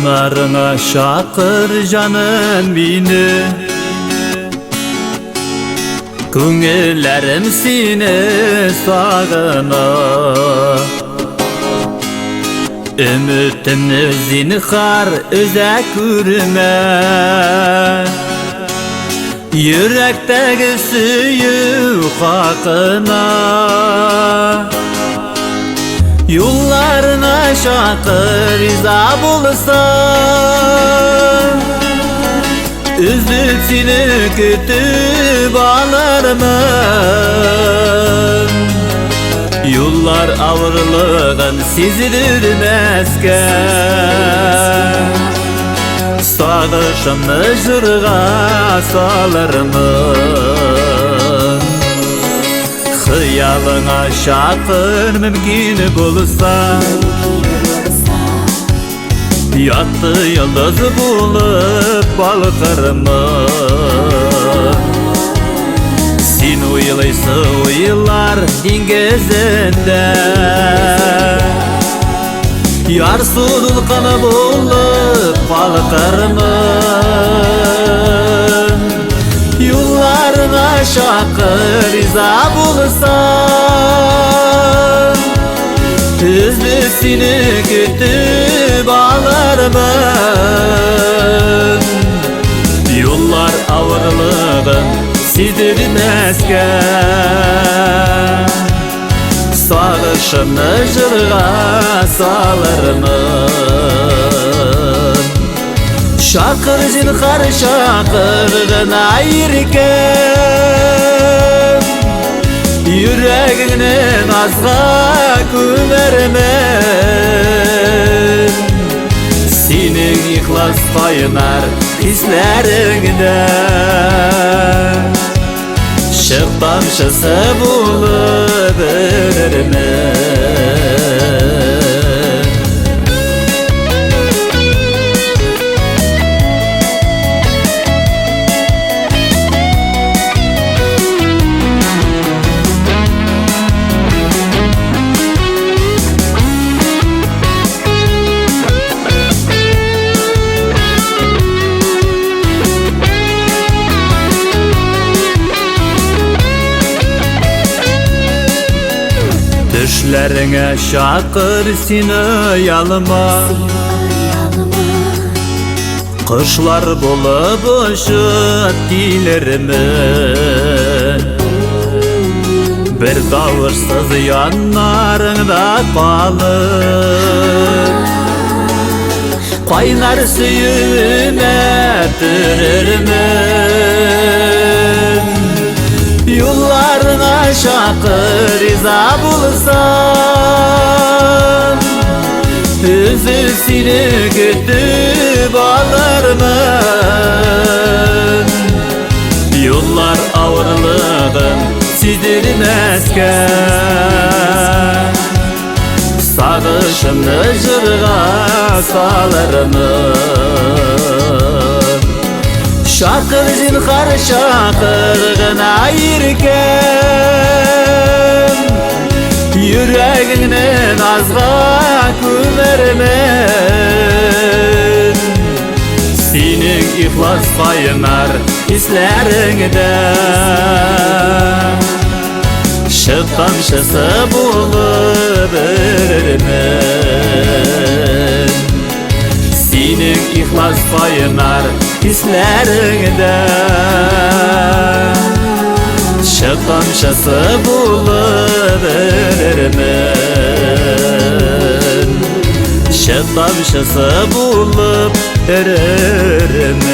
Yanlarına şakır canım beni, Köngüllerim seni sağına. Ümitimni zinhar öze kürme, Yürekteki suyu hakına. Yollarına şakır riza bulsan, üzüp seni kütüp alırım. Yollar ağırlığın sizdirmezken, Sağışımı jırga salarım. Hıyalına şakır mümkün bulsa, Yattı yıldız bulup balkarım. Sen uylaysa uylar dengizinde, Yar sulkanı bulup balkarım. Yollarına şakır riza bulsan, Üzüp seni kütüp alırım. Yollar ağırlığın sizdirmezken, Sağışımı jırga salarım. Şakır zinhar şakırgın ayırken, Yüreğini nazga kümermen. Senin ihlas kaynar hislerinde, Şık tamşısı bulup ölürmen. Düşlerine şakır seni yalma, Kışlar bulup ışıt dilerimi. Bir davırsız yanlarında kalıp, Kaynar suyuna türürüm. Yollarına şakır riza bulsan, Üzüp seni kütüp alırım. Yollar ağırlığın sizdirmezken, Sağışımı jırga salarım. Şakır zinhar şakırgın ayırken, Yüreğini nazga kümermen. Senin ihlas kaynar hislerinde, Şık tamşısı bulup ölürmen. Senin ihlas kaynar hislerinde, Şık tamşısı bulup ölürmen. Şık tamşısı bulup ölürmen.